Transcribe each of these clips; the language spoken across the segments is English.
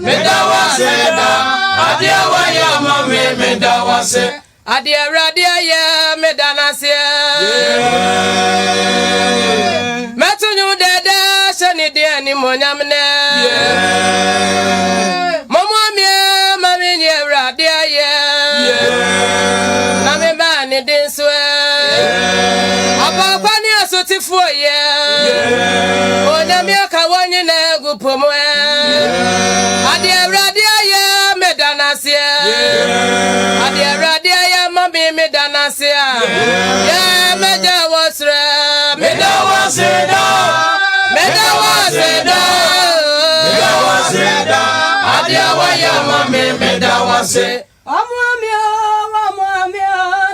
medawase da adia waya mame medawase adia radia ya medanase metunyu deda shani dia ni monyamne momwamie mame nye radia ya na me ba ni dinswe apa kwani asotifo ye onyamie ka wonyi na gupomwe adia radia ya medanase adia radia ya mame medanase ya medawase da adia waya mame medawase amwamio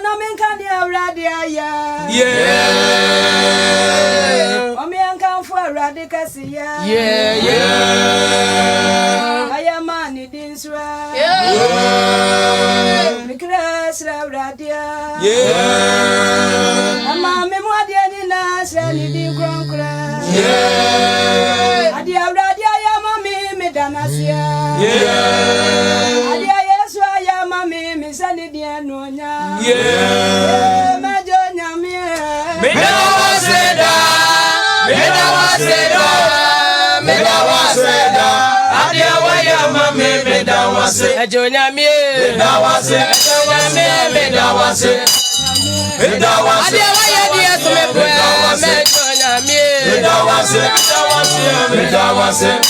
na menkadia radia ya omianka fu radika siya ayamani dinswa mikresra radia ama memwadia ni nasra ni di kronkra adia radia ya mami medanasia adia yesu ya mami misani di enonya majonya mie medawase da adia waya mame medawase ajonya mie medawase adia waya dia sumepo mejonya mie medawase medawase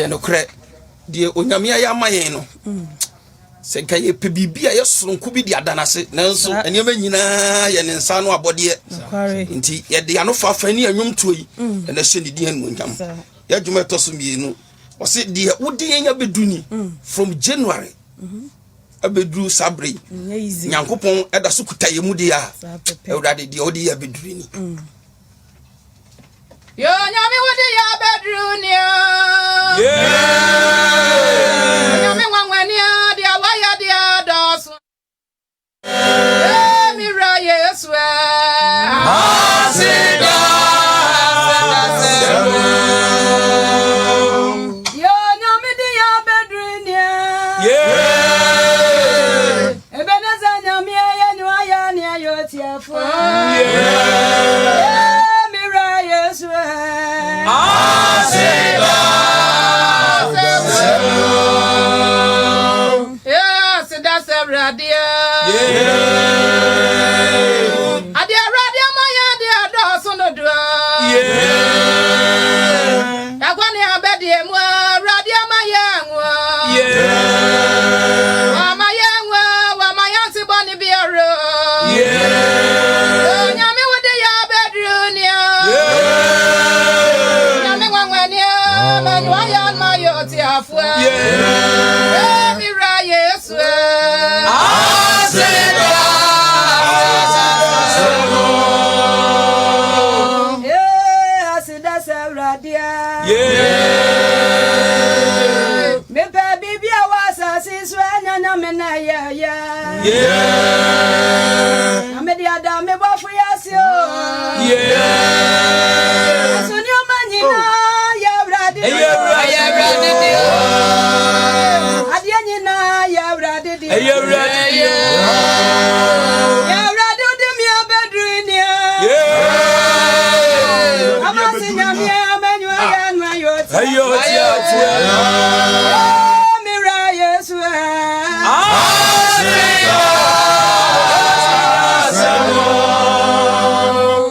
no kre die onyame ya mayen no se nka ye pe bibia ye soronko bi di adanase nanso enema nyina ye ne nsa no abode nti ye de ano fafa ni anwom toyi na hye ni di anu nyam ya dwuma to so mienu o se de wodi enya beduni from January abedu sabre nyankopon eda so kuta ye mu de a ewrade de odi ya beduru ni yo nyame wodi ya beduru ni nyame wanwani de awaya de adoso mira yesu asida yo nyame de ya beduru ni ebeneza nyame ya nyaya ni ayotiafo mira yesu asida Radia Adia radia maya dia do sono do Yakwani abedi mu radia maya nwa Maya nwa wa maya ti boni biaro Nyame wode ya bedru nia Nyame wanwani manwa ya mayo ti afwa Mira Yesu me baby be a wasa sis when na me na ya me dia da me bo fu yasio so ni o manina ya brade adia nyina ya brade ya brade de mi obedru ni amasi nyame amenyu ya nwa yoti mira yesu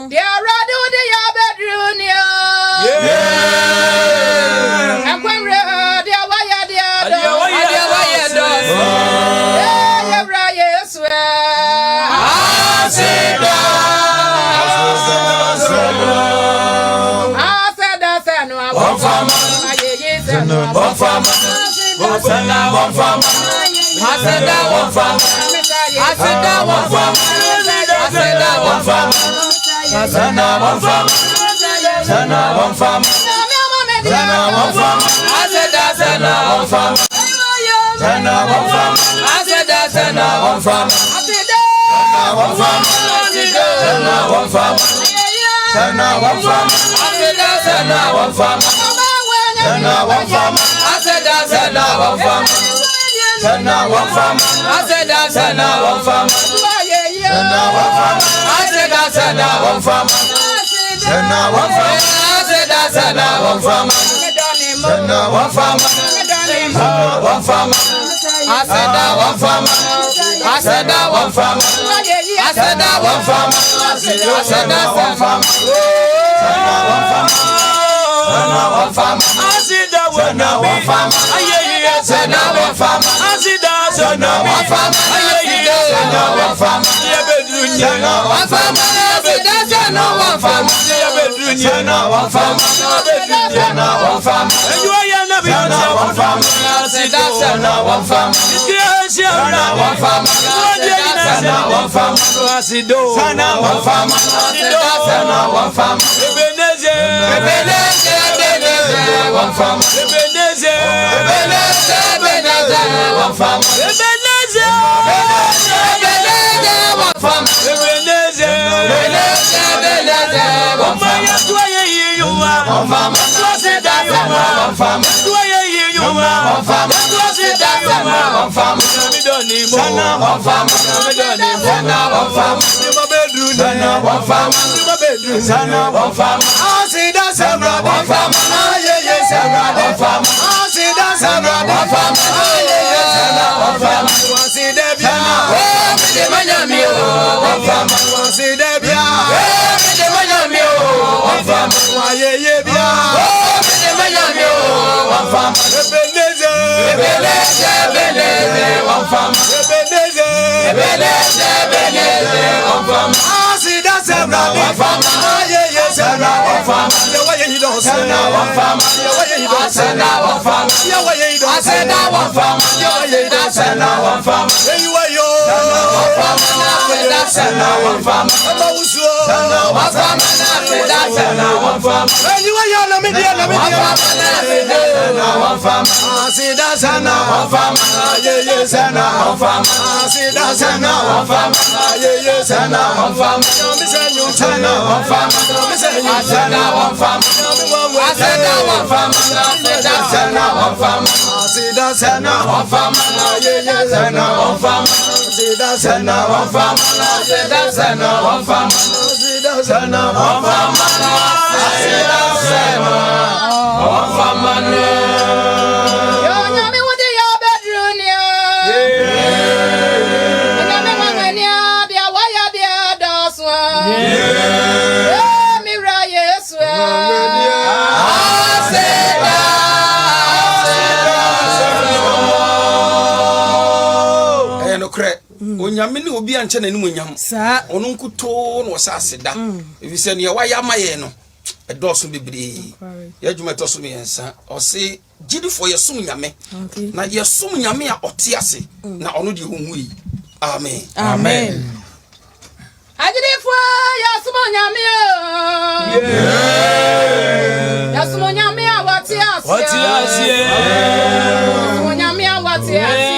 dia rado de ya bedru ni akwenre dia waya dia do ya bra yesu Ebeneze Sana wa fama yeah sana wa fama ya wa ye do sana wa fama ya wa ye do sana wa fama ya wa ye do sana wa fama ya wa ye do sana wa fama you wa yo sana wa fama na feda sana wa fama ba uso sana wa fama na feda sana wa fama you wa yo na me dia sana wa fama sida sana wa fama ye sana wa fama sida sana wa fama ye sana wa fama sana wa fama sana wa fama sana wa fama sana wa fama sida sana wa fama ye sana wa fama sida sana wa fama sida sana wa fama sida sana wa fama sida sana wa fama Yo nyami wudi ya bedroom ya nyami mangania bia waya bia doswa mira yesu no kre onyame ne obi anche na nimu nyam sa ono nkuto no wasa aseda efise ne wa ya maye no edoso bebre ya dwuma toso me yensa o se gidi for yesum nyame na yesum nyame a ote ase na ono de honhui amen Amen. Agidi fo yesum nyame yesum nyame a wati ase yesum nyame a wati ase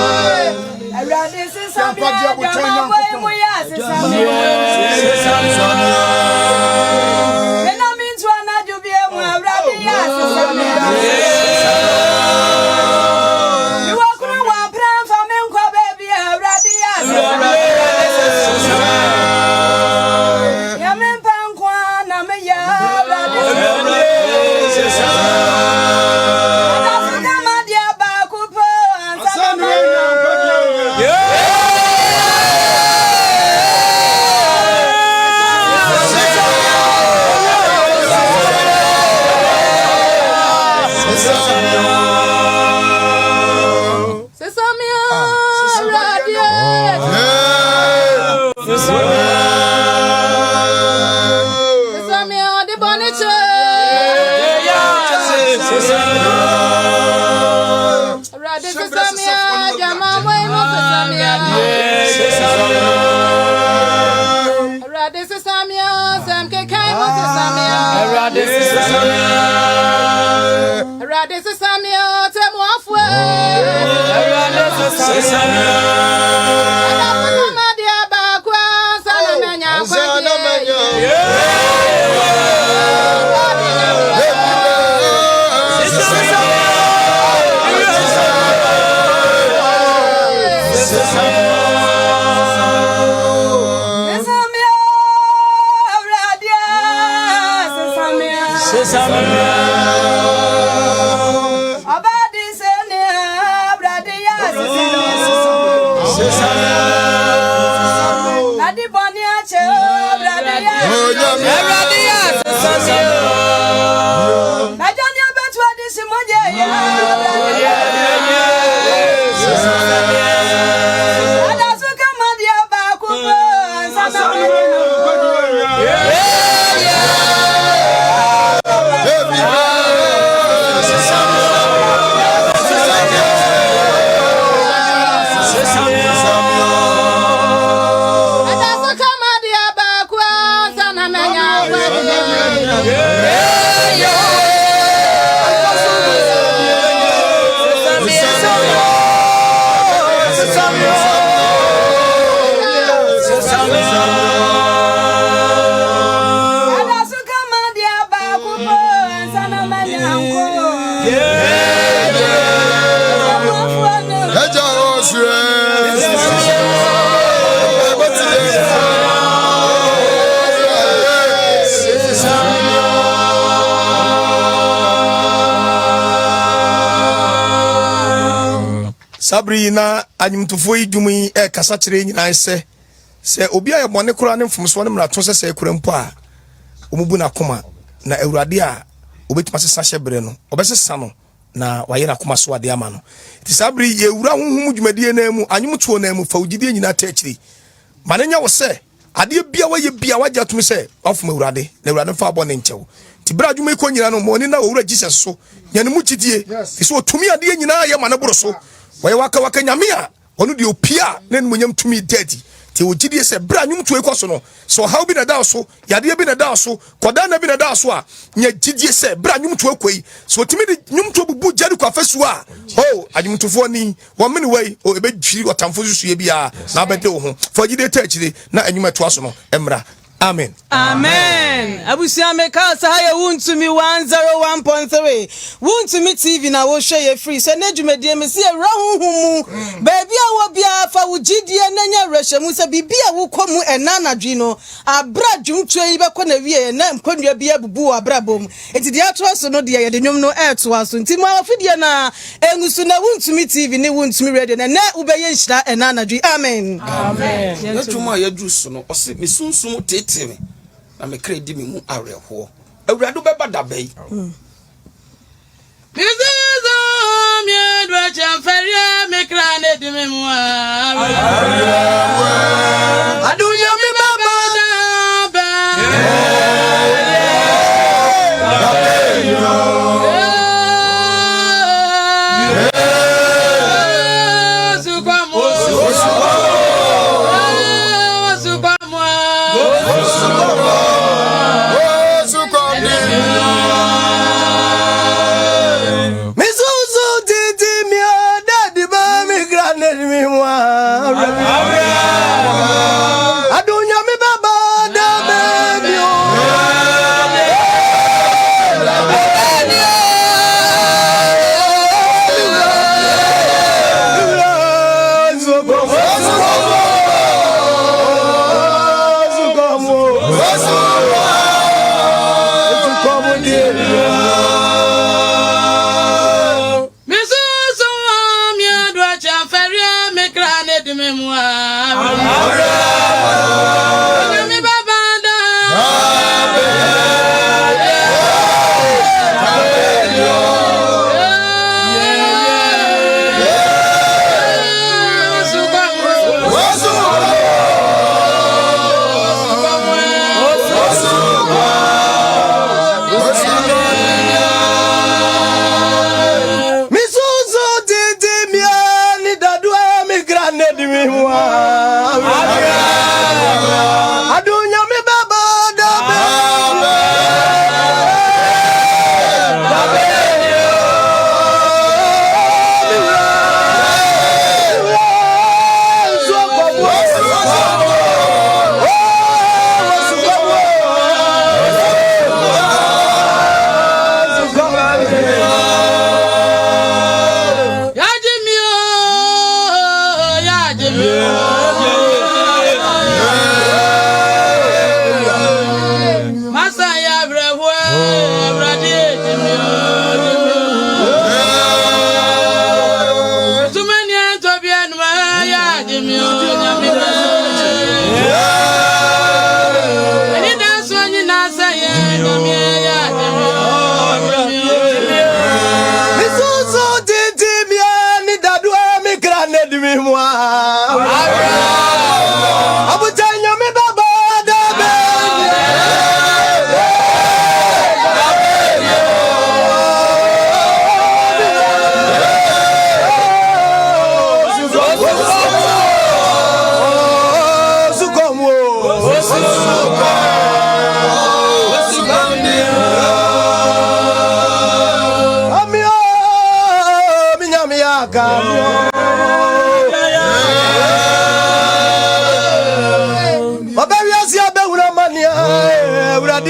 Sesamia, Jamamwe, Sesamia. Rade Sesamia, Samke Kaimo Sesamia. Rade Sesamia. Rade Sesamia, Temuafwe. Rade Sesamia. Madia Bakwa, Sanamenya, Sabri na anyimtufo yi dwumi kasa kire nyina se obi aye bone kura ne mfomso ne mrato se kura mpo a omubu na koma na awurade a obetima sesa hyebre no obesesa no na waye na koma so ade ama no ti Sabri ye wura honhum dwumadie na mu anyimtuo na mu fa ugidie nyina ta kire manenya wo se ade bia waye bia waje atum se ofom awurade na awurade fa abone nchew ti bra dwuma iko nyina no mo ni na owura Jesus so nyane mu chidie ti so otumi ade nyina ye mane boro so waye waka nyamia onu de opia na nmunyam tumi daddy ti ogidie se bra nwumtu ekoso no so how bi na da so yade bi na da so koda na bi na da so a nya gidie se bra nwumtu ekoi so timi de nwumtu bubu jadu kwa fesu a anyumtufo ni wo mene wei ebe dwiri otamfo susu bia na bede wo ho fo gidie ta akire na anyuma to aso no emra. Amen. Amen. Abusia meka sa ha ye wuntumi 101.3. Wuntumi TV na wo hwe ye free. Se na dwumadie me se ewra honhum. Baby a wo bia fa wo gidie na nya rehwemu se bibia wo komu enanadwi no. Abra dwumtwe yi be ko na wie na mponua bia bubu abra bom. Enti dia to so no de ye de nwom no eto aso. Enti ma afidie na engusu na Wuntumi TV ni Wuntumi Radio na ubeye nhira enanadwi. Amen. Amen. Na twuma ya juice no o se mesunsum tete na me kredi me mu areho awurado beba dabai Mizuzo mi dwa chamfaria me krane di me mu adunya mi baba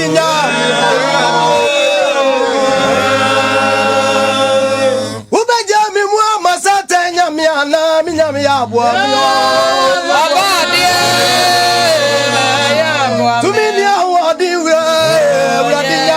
Uradinya. Ubejami mwa masate nyamiana minyami ya bwa. Tumini ya wadi uradinya.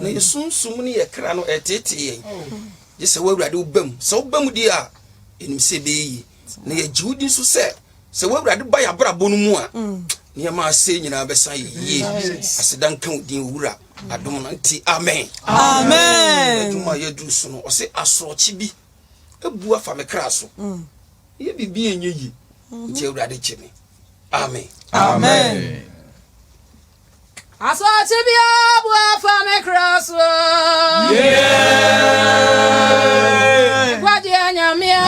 Na yesunsum ne yekra no etete yen je se wawrade ubam se ubam di a enim se beyi na ye jiwudi so se wawrade ba ya brabo no mu a ne ma se nyina besan yi asedan kan din wura adom na nti amen amen aduma ye du so no o se asorochi bi ebu afa me kra so ye bibi enye yi nti wawrade cheme amen amen Asante bia bua fa me cross. Yeah. Kwaje anyamia.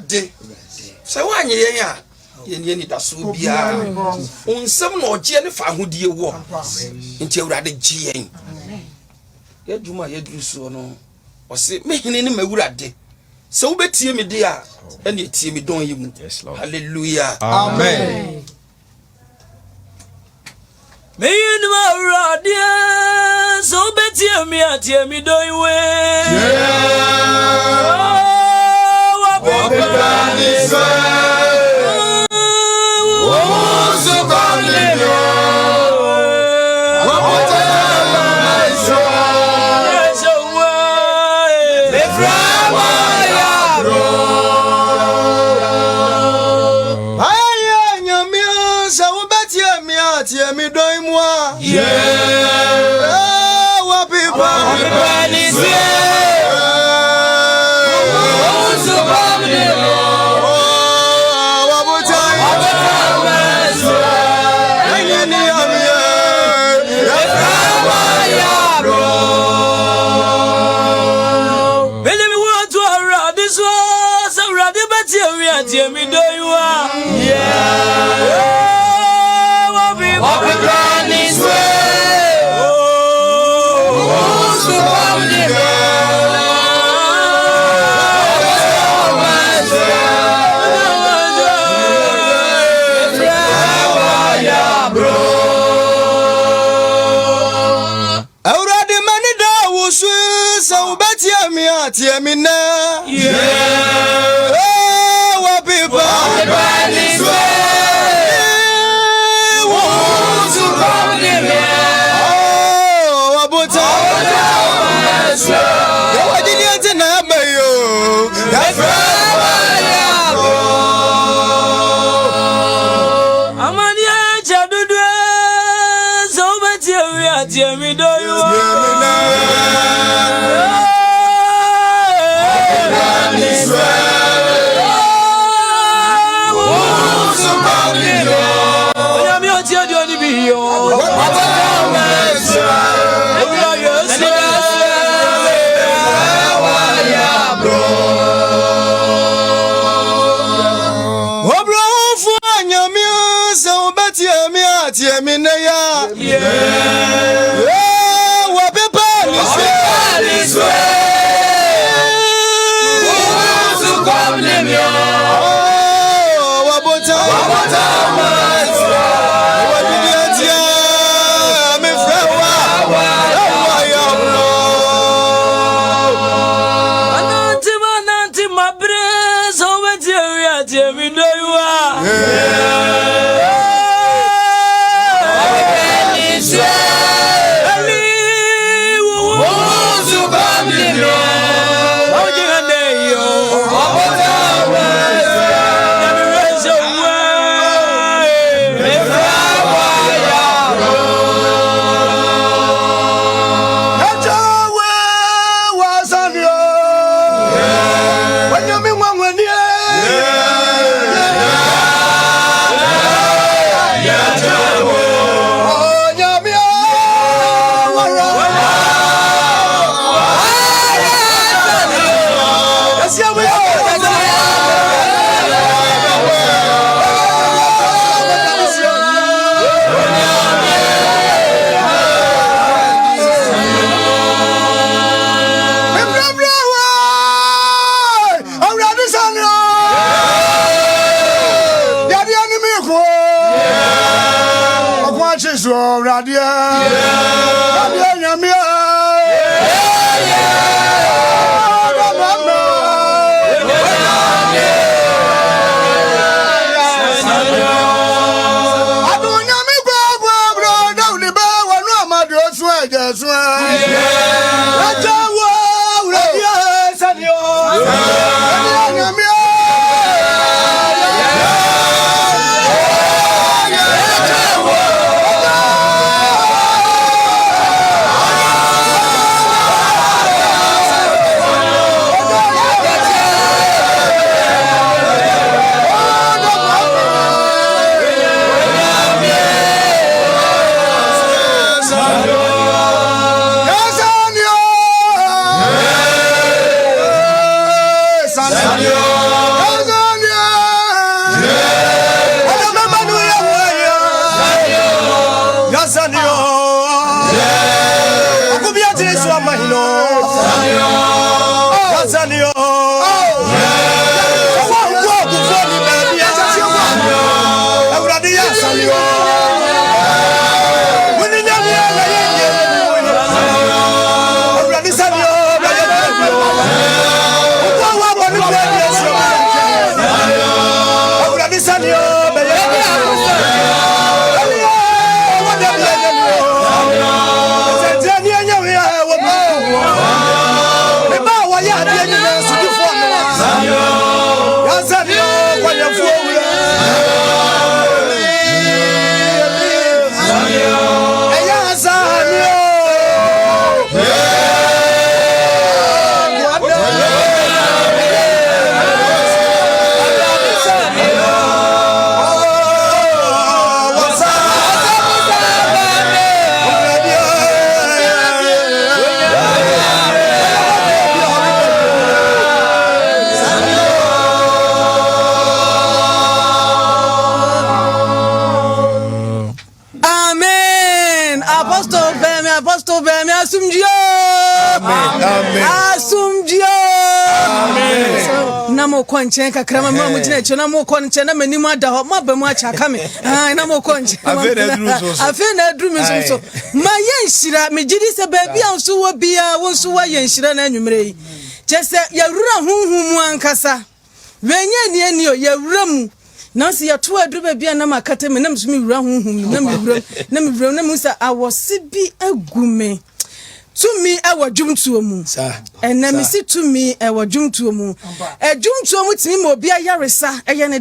ewurade sɛ wanye yɛn a yɛn ni da so bia onsɛm na ɔgye ne fa ahodie wɔ nti ewurade gye yɛn yɛdwuma yɛduru so no ɔse mehene ne mawurade sɛ wobɛtie me de a ɛne etie me dɔn yi mu hallelujah amen Meyin mawurade so betie me atie me dɔn yi we wa papa ni so Amen. Asumdie. Amen. Na mo kwanche kakra ma mo gina echo na mo kwanche na mani mu ada ho ma ba mu acha ka me. Na mo kwanche. Afi na adru mi so. Ma yenhira me gidi se ba bia nso wo bia wo nso wa yenhira na anwumre yi. Chese yawura hunhum mu ankasa. Wenye ni eni o yawura mu. Na si ya to adru ba bia na makata me na msumi wura hunhum na me wura na musa awose bi agume. To me ewa dwumtuo mu enna me si to me ewa dwumtuo mu dwumtuo mu timi mo bia yaresa eye ne